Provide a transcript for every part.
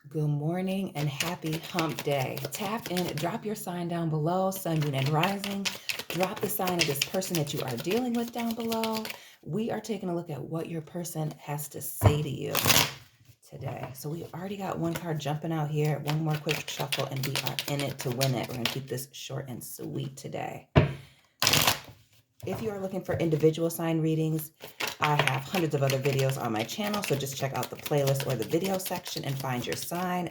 Good morning and happy hump day. Tap in, drop your sign down below, sun, moon, and rising. Drop the sign of this person that you are dealing with down below. We are taking a look at what your person has to say to you today. So we already got one card jumping out here. One more quick shuffle and we are in it to win it. We're going to keep this short and sweet today. If you are looking for individual sign readings, I have hundreds of other videos on my channel, so just check out the playlist or the video section and find your sign.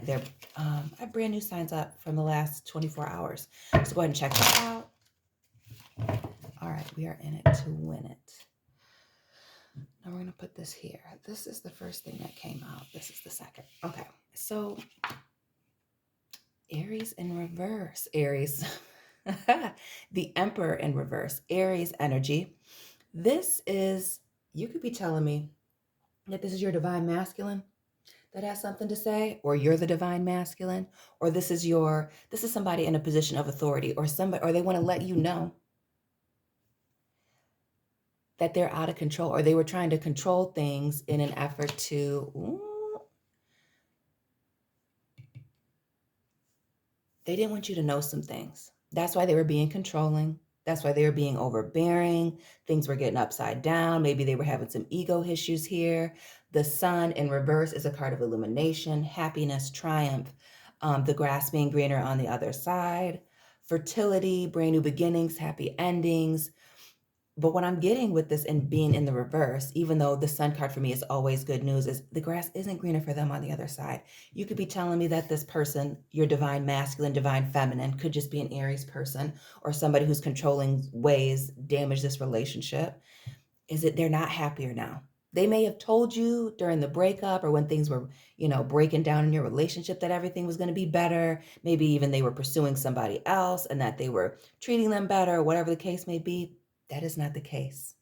I have brand new signs up from the last 24 hours, so go ahead and check that out. All right, we are in it to win it. Now we're going to put this here. This is the first thing that came out. This is the second. Okay, so Aries in reverse. Aries. The Emperor in reverse. Aries energy. This is, you could be telling me that this is your divine masculine that has something to say, or you're the divine masculine, or this is somebody in a position of authority, or they want to let you know that they're out of control, or they were trying to control things in an effort to, they didn't want you to know some things. That's why they were being controlling. That's why they were being overbearing. Things were getting upside down. Maybe they were having some ego issues here. The Sun in reverse is a card of illumination, happiness, triumph, the grass being greener on the other side, fertility, brand new beginnings, happy endings. But what I'm getting with this and being in the reverse, even though the Sun card for me is always good news, is the grass isn't greener for them on the other side. You could be telling me that this person, your divine masculine, divine feminine, could just be an Aries person or somebody who's controlling ways damage this relationship. Is it they're not happier now? They may have told you during the breakup or when things were, breaking down in your relationship that everything was going to be better. Maybe even they were pursuing somebody else and that they were treating them better, whatever the case may be. That is not the case.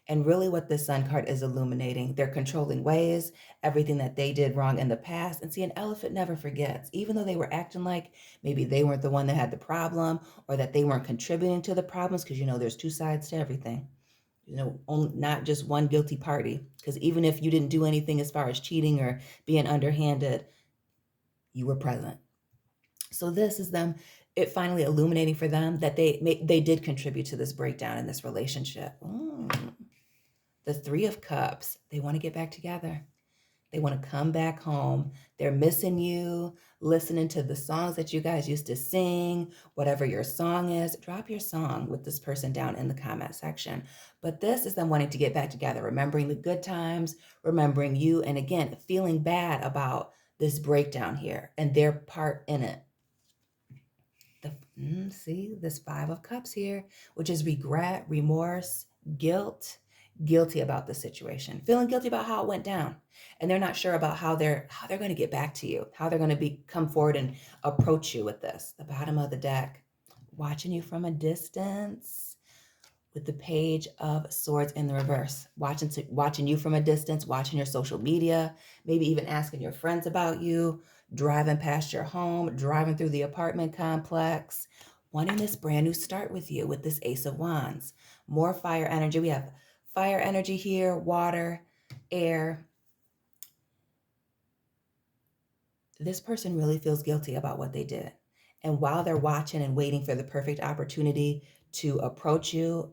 And really what this Sun card is illuminating, their controlling ways, everything that they did wrong in the past. And see, an elephant never forgets, even though they were acting like maybe they weren't the one that had the problem or that they weren't contributing to the problems, because, there's two sides to everything. Not just one guilty party, because even if you didn't do anything as far as cheating or being underhanded, you were present. So this is them, it finally illuminating for them that they did contribute to this breakdown in this relationship. The Three of Cups, they want to get back together. They want to come back home. They're missing you, listening to the songs that you guys used to sing, whatever your song is. Drop your song with this person down in the comment section. But this is them wanting to get back together, remembering the good times, remembering you, and again, feeling bad about this breakdown here and their part in it. See, this Five of Cups here, which is regret, remorse, guilt, guilty about the situation, feeling guilty about how it went down. And they're not sure about how they're going to get back to you, how they're going to come forward and approach you with this. The bottom of the deck, watching you from a distance with the Page of Swords in the reverse, watching you from a distance, watching your social media, maybe even asking your friends about you, driving past your home, driving through the apartment complex, wanting this brand new start with you with this Ace of Wands. More fire energy. We have fire energy here, water, air. This person really feels guilty about what they did. And while they're watching and waiting for the perfect opportunity to approach you,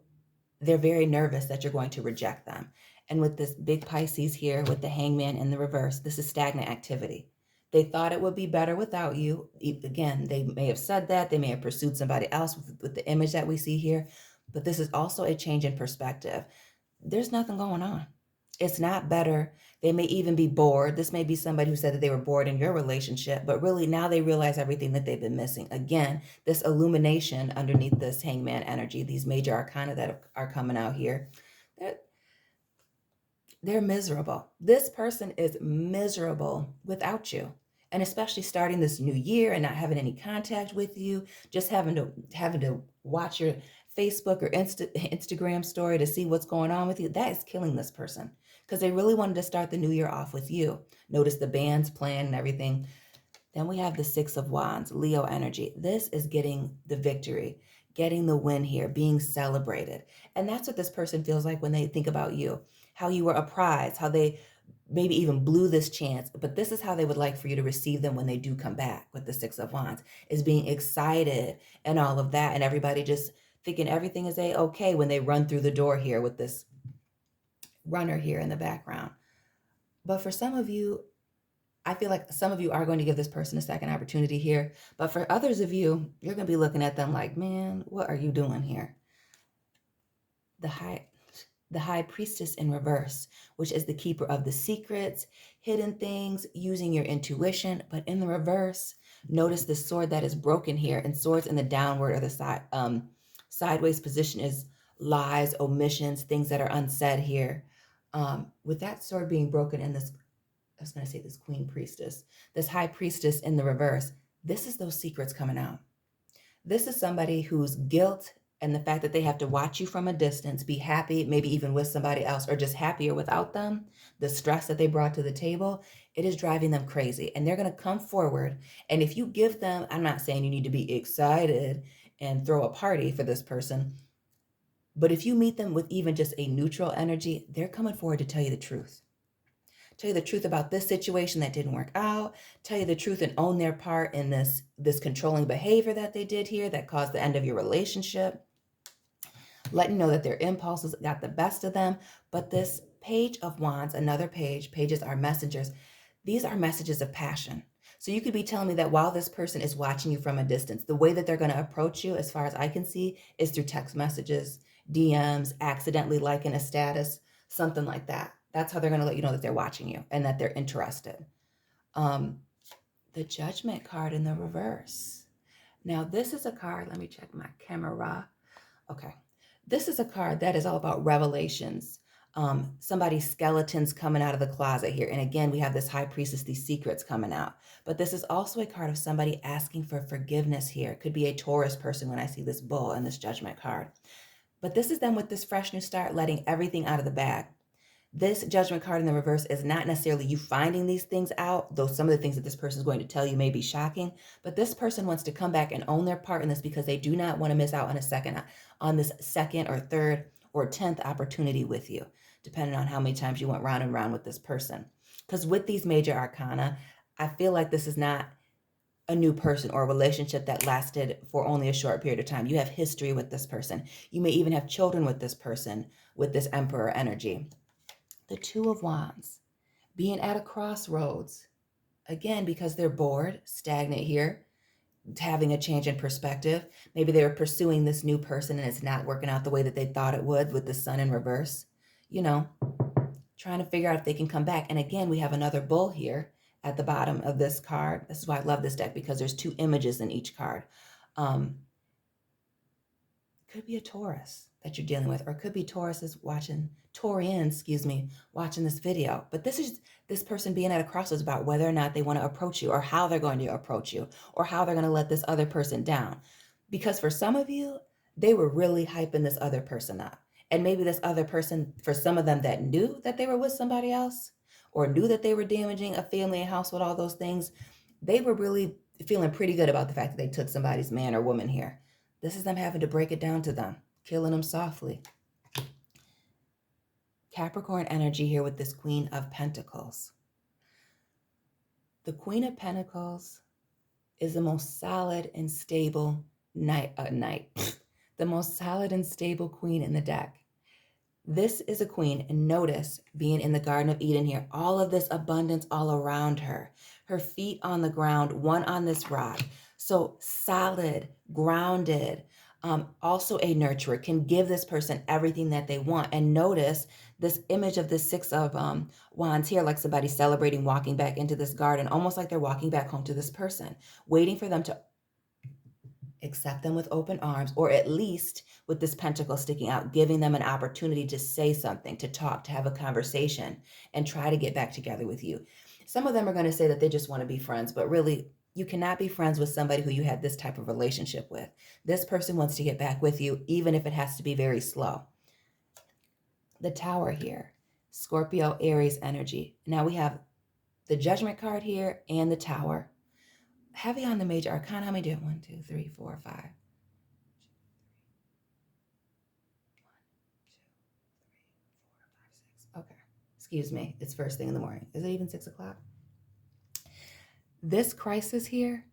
they're very nervous that you're going to reject them. And with this big Pisces here, with the Hangman in the reverse, this is stagnant activity. They thought it would be better without you. Again, they may have said that. They may have pursued somebody else with the image that we see here. But this is also a change in perspective. There's nothing going on. It's not better. They may even be bored. This may be somebody who said that they were bored in your relationship, but really now they realize everything that they've been missing. Again, this illumination underneath this Hangman energy, these major arcana that are coming out here, they're miserable. This person is miserable without you. And especially starting this new year and not having any contact with you, just having to watch your Facebook or Instagram story to see what's going on with you, that is killing this person, because they really wanted to start the new year off with you. Notice the band's playing and everything. Then we have the Six of Wands, Leo energy. This is getting the victory, getting the win here, being celebrated. And that's what this person feels like when they think about you, how you were a prize, how they maybe even blew this chance, but this is how they would like for you to receive them when they do come back with the Six of Wands, is being excited and all of that, and everybody just thinking everything is okay when they run through the door here with this runner here in the background. But for some of you, I feel like some of you are going to give this person a second opportunity here, but for others of you, you're going to be looking at them like, man, what are you doing here? The High Priestess in reverse, which is the keeper of the secrets, hidden things, using your intuition. But in the reverse, notice the sword that is broken here, and swords in the downward or the sideways position is lies, omissions, things that are unsaid here. With that sword being broken in this, I was going to say this Queen Priestess, this High Priestess in the reverse, this is those secrets coming out. This is somebody whose guilt and the fact that they have to watch you from a distance, be happy, maybe even with somebody else, or just happier without them, the stress that they brought to the table, it is driving them crazy. And they're going to come forward. And if you give them, I'm not saying you need to be excited and throw a party for this person, but if you meet them with even just a neutral energy, they're coming forward to tell you the truth. Tell you the truth about this situation that didn't work out, tell you the truth and own their part in this controlling behavior that they did here that caused the end of your relationship, letting you know that their impulses got the best of them. But this Page of Wands, another page, pages are messengers. These are messages of passion. So you could be telling me that while this person is watching you from a distance, the way that they're going to approach you, as far as I can see, is through text messages, DMs, accidentally liking a status, something like that. That's how they're going to let you know that they're watching you and that they're interested. The Judgment card in the reverse. Now, this is a card. Let me check my camera. Okay. This is a card that is all about revelations. Somebody's skeletons coming out of the closet here. And again, we have this High Priestess, these secrets coming out. But this is also a card of somebody asking for forgiveness here. It could be a Taurus person when I see this bull and this Judgment card. But this is them with this fresh new start, letting everything out of the bag. This Judgment card in the reverse is not necessarily you finding these things out, though some of the things that this person is going to tell you may be shocking, but this person wants to come back and own their part in this because they do not want to miss out on this second or third or 10th opportunity with you, depending on how many times you went round and round with this person. Because with these major arcana, I feel like this is not a new person or a relationship that lasted for only a short period of time. You have history with this person. You may even have children with this person, with this Emperor energy. The Two of Wands, being at a crossroads, again, because they're bored, stagnant here, having a change in perspective. Maybe they were pursuing this new person and it's not working out the way that they thought it would with the Sun in reverse, trying to figure out if they can come back. And again, we have another bull here at the bottom of this card. This is why I love this deck, because there's two images in each card. Could be a Taurus that you're dealing with, or it could be Taurians, watching this video. But this is this person being at a crossroads about whether or not they want to approach you, or how they're going to approach you, or how they're going to let this other person down. Because for some of you, they were really hyping this other person up. And maybe this other person, for some of them that knew that they were with somebody else, or knew that they were damaging a family, a household, all those things, they were really feeling pretty good about the fact that they took somebody's man or woman here. This is them having to break it down to them, killing them softly. Capricorn energy here with this Queen of Pentacles. The Queen of Pentacles is the most solid and stable the most solid and stable queen in the deck. This is a queen, and notice being in the Garden of Eden here, all of this abundance all around her. Her feet on the ground, one on this rock. So solid, grounded, also a nurturer, can give this person everything that they want. And notice this image of the Six of Wands here, like somebody celebrating walking back into this garden, almost like they're walking back home to this person, waiting for them to accept them with open arms, or at least with this pentacle sticking out, giving them an opportunity to say something, to talk, to have a conversation, and try to get back together with you. Some of them are going to say that they just want to be friends, but really, you cannot be friends with somebody who you had this type of relationship with. This person wants to get back with you, even if it has to be very slow. The Tower here, Scorpio, Aries energy. Now we have the Judgment card here and the Tower. Heavy on the major arcana. How many do you have? 1, 2, 3, 4, 5. 1, 2, 3, 4, 5, 6. Okay. excuse me, it's first thing in the morning. Is it even 6 o'clock? This crisis here,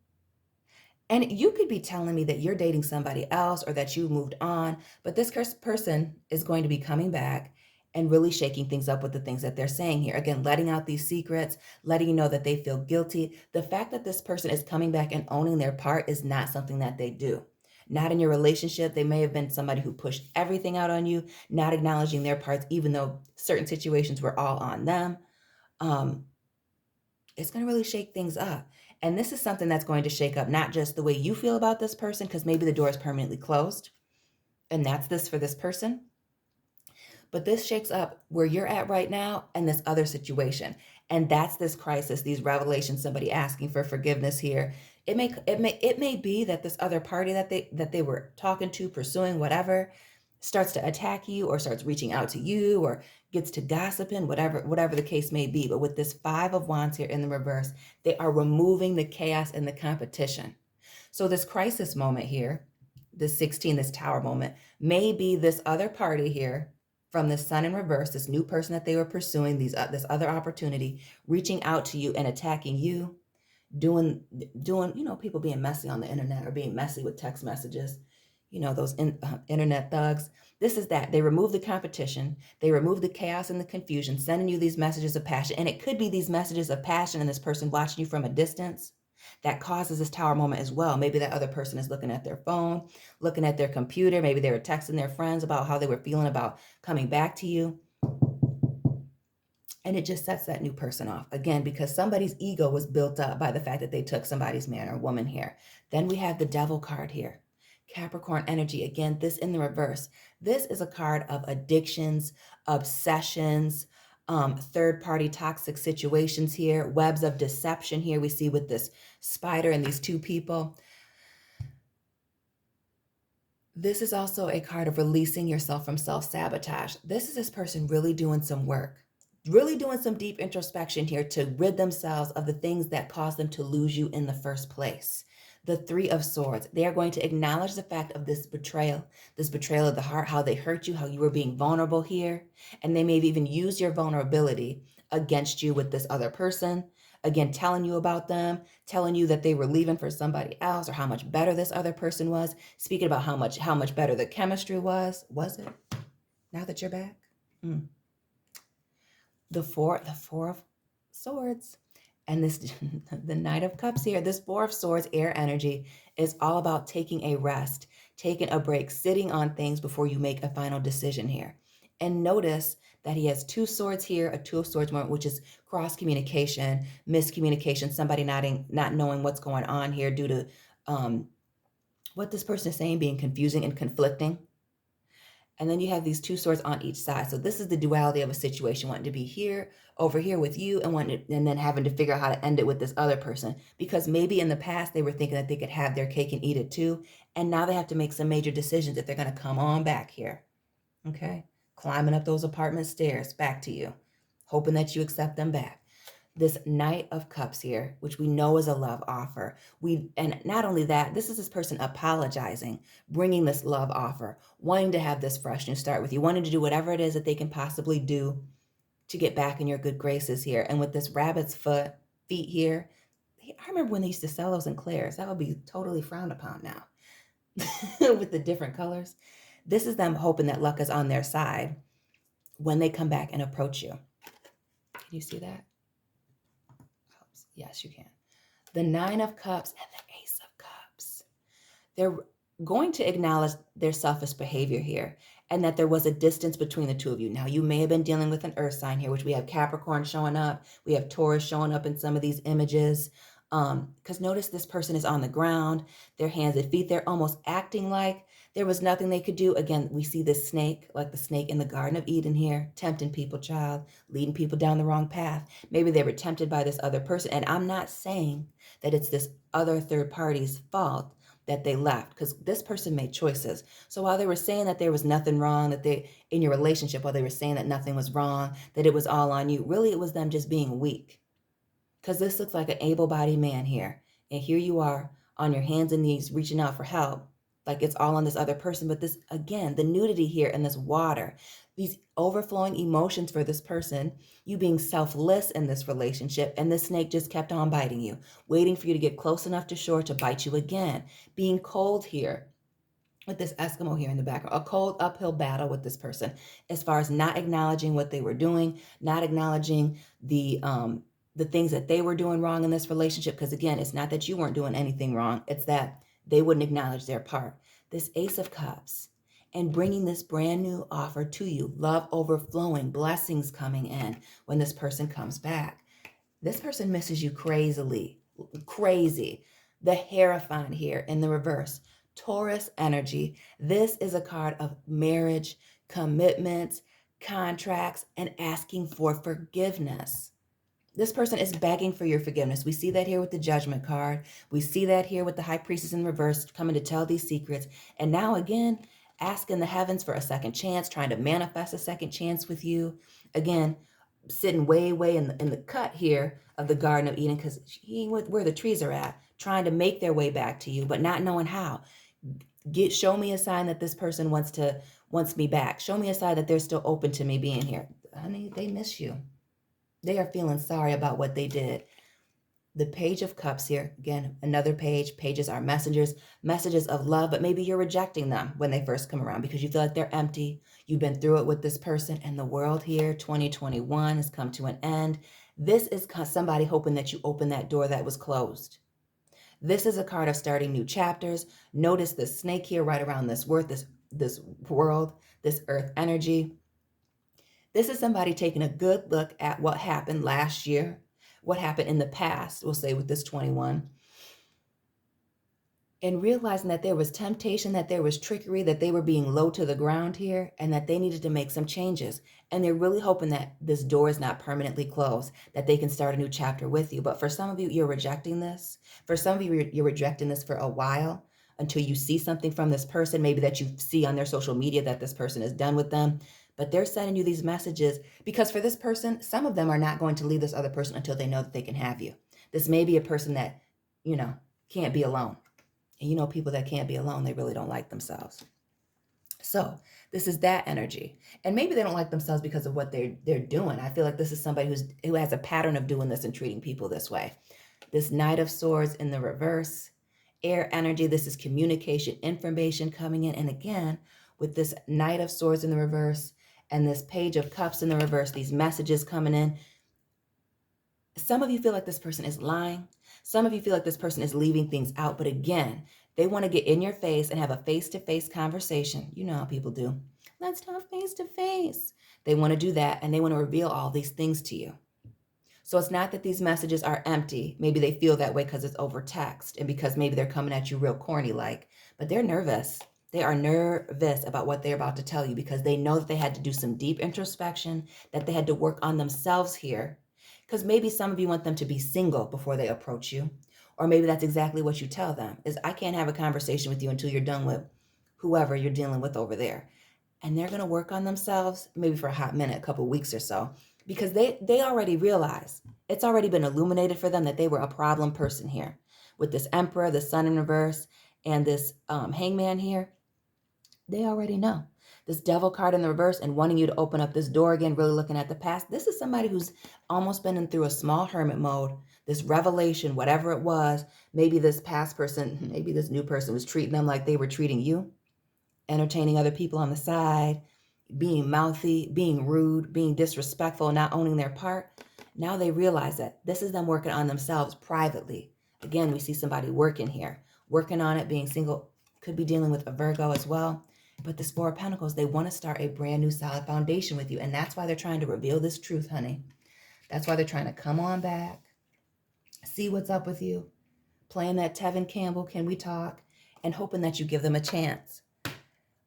and you could be telling me that you're dating somebody else or that you moved on, but this person is going to be coming back and really shaking things up with the things that they're saying here. Again, letting out these secrets, letting you know that they feel guilty. The fact that this person is coming back and owning their part is not something that they do. Not in your relationship. They may have been somebody who pushed everything out on you, not acknowledging their parts, even though certain situations were all on them. It's going to really shake things up. And this is something that's going to shake up not just the way you feel about this person, because maybe the door is permanently closed, and that's this for this person. But this shakes up where you're at right now and this other situation. And that's this crisis, these revelations, somebody asking for forgiveness here. It may be that this other party that they were talking to, pursuing, whatever, starts to attack you or starts reaching out to you or gets to gossiping, whatever the case may be. But with this 5 of Wands here in the reverse, they are removing the chaos and the competition. So this crisis moment here, this 16, this tower moment, may be this other party here from the Sun in reverse, this new person that they were pursuing, this other opportunity, reaching out to you and attacking you, doing, people being messy on the internet or being messy with text messages, those internet thugs. This is that. They remove the competition. They remove the chaos and the confusion, sending you these messages of passion. And it could be these messages of passion and this person watching you from a distance that causes this tower moment as well. Maybe that other person is looking at their phone, looking at their computer. Maybe they were texting their friends about how they were feeling about coming back to you. And it just sets that new person off. Again, because somebody's ego was built up by the fact that they took somebody's man or woman here. Then we have the Devil card here. Capricorn energy. Again, this in the reverse. This is a card of addictions, obsessions, third-party toxic situations here, webs of deception here we see with this spider and these two people. This is also a card of releasing yourself from self-sabotage. This is this person really doing some work, really doing some deep introspection here to rid themselves of the things that caused them to lose you in the first place. The 3 of Swords, they are going to acknowledge the fact of this betrayal of the heart, how they hurt you, how you were being vulnerable here. And they may have even used your vulnerability against you with this other person. Again, telling you about them, telling you that they were leaving for somebody else or how much better this other person was, speaking about how much better the chemistry was. Was it? Now that you're back? The four of Swords. And this, the Knight of Cups here, this 4 of Swords, air energy, is all about taking a rest, taking a break, sitting on things before you make a final decision here. And notice that he has 2 swords here, a 2 of Swords moment, which is cross communication, miscommunication, somebody not knowing what's going on here due to what this person is saying being confusing and conflicting. And then you have these 2 swords on each side. So this is the duality of a situation, wanting to be here, over here with you, and then having to figure out how to end it with this other person. Because maybe in the past they were thinking that they could have their cake and eat it too. And now they have to make some major decisions if they're going to come on back here. Okay? Climbing up those apartment stairs back to you, hoping that you accept them back. This Knight of Cups here, which we know is a love offer. And not only that, this is this person apologizing, bringing this love offer, wanting to have this fresh new start with you, wanting to do whatever it is that they can possibly do to get back in your good graces here. And with this rabbit's feet here, I remember when they used to sell those in Claire's. That would be totally frowned upon now with the different colors. This is them hoping that luck is on their side when they come back and approach you. Can you see that? Yes, you can. The 9 of Cups and the Ace of Cups. They're going to acknowledge their selfish behavior here and that there was a distance between the 2 of you. Now, you may have been dealing with an earth sign here, which we have Capricorn showing up. We have Taurus showing up in some of these images. Because notice this person is on the ground, their hands and feet. They're almost acting like there was nothing they could do. Again, we see this snake, like the snake in the Garden of Eden here, tempting people, child, leading people down the wrong path. Maybe they were tempted by this other person. And I'm not saying that it's this other third party's fault that they left, because this person made choices. So while they were saying that there was nothing wrong, that they, in your relationship, while they were saying that nothing was wrong, that it was all on you, really it was them just being weak. Because this looks like an able-bodied man here. And here you are on your hands and knees reaching out for help, like it's all on this other person. But this, again, the nudity here in this water, these overflowing emotions for this person, you being selfless in this relationship, and this snake just kept on biting you, waiting for you to get close enough to shore to bite you again. Being cold here with this Eskimo here in the background, a cold uphill battle with this person as far as not acknowledging what they were doing, not acknowledging the things that they were doing wrong in this relationship. Because again, it's not that you weren't doing anything wrong. It's that they wouldn't acknowledge their part. This Ace of Cups and bringing this brand new offer to you, love overflowing, blessings coming in when this person comes back. This person misses you crazily, crazy. The Hierophant here in the reverse, Taurus energy. This is a card of marriage, commitments, contracts, and asking for forgiveness. This person is begging for your forgiveness. We see that here with the Judgment card. We see that here with the High Priestess in reverse, coming to tell these secrets. And now again, asking the heavens for a second chance, trying to manifest a second chance with you. Again, sitting way in the cut here of the Garden of Eden, because where the trees are at, trying to make their way back to you, but not knowing how. Show me a sign that this person wants me back. Show me a sign that they're still open to me being here. Honey, they miss you. They are feeling sorry about what they did. The Page of Cups here, again, another page. Pages are messengers of love, but maybe you're rejecting them when they first come around because you feel like they're empty. You've been through it with this person, and the world here, 2021, has come to an end. This is somebody hoping that you open that door that was closed. This is a card of starting new chapters. Notice the snake here right around this world, this world, this earth energy. This is somebody taking a good look at what happened last year, what happened in the past, we'll say with this 21, and realizing that there was temptation, that there was trickery, that they were being low to the ground here, and that they needed to make some changes. And they're really hoping that this door is not permanently closed, that they can start a new chapter with you. But for some of you, you're rejecting this. For some of you, you're rejecting this for a while until you see something from this person, maybe that you see on their social media that this person is done with them. But they're sending you these messages because for this person, some of them are not going to leave this other person until they know that they can have you. This may be a person that, can't be alone. And people that can't be alone, they really don't like themselves. So this is that energy. And maybe they don't like themselves because of what they're doing. I feel like this is somebody who has a pattern of doing this and treating people this way. This Knight of Swords in the reverse, air energy. This is communication, information coming in. And again, with this Knight of Swords in the reverse and this Page of Cups in the reverse, these messages coming in. Some of you feel like this person is lying. Some of you feel like this person is leaving things out. But again, they want to get in your face and have a face-to-face conversation. You know how people do. Let's talk face-to-face. They want to do that, and they want to reveal all these things to you. So it's not that these messages are empty. Maybe they feel that way because it's over text and because maybe they're coming at you real corny-like. But they're nervous. They are nervous about what they're about to tell you because they know that they had to do some deep introspection, that they had to work on themselves here. Because maybe some of you want them to be single before they approach you. Or maybe that's exactly what you tell them, is I can't have a conversation with you until you're done with whoever you're dealing with over there. And they're going to work on themselves maybe for a hot minute, a couple of weeks or so, because they already realize, it's already been illuminated for them that they were a problem person here. With this Emperor, the Sun in reverse, and this Hangman here, they already know. This Devil card in the reverse and wanting you to open up this door again, really looking at the past. This is somebody who's almost been through a small hermit mode, this revelation, whatever it was. Maybe this past person, maybe this new person was treating them like they were treating you, entertaining other people on the side, being mouthy, being rude, being disrespectful, not owning their part. Now they realize that this is them working on themselves privately. Again, we see somebody working here, working on it, being single, could be dealing with a Virgo as well. But this Four of Pentacles, they want to start a brand new solid foundation with you. And that's why they're trying to reveal this truth, honey. That's why they're trying to come on back, see what's up with you, playing that Tevin Campbell, can we talk, and hoping that you give them a chance.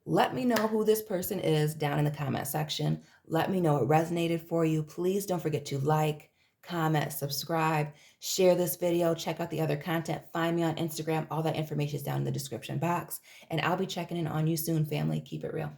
Let me know who this person is down in the comment section. Let me know it resonated for you. Please don't forget to like, comment, subscribe, share this video, check out the other content, find me on Instagram. All that information is down in the description box. And I'll be checking in on you soon, family. Keep it real.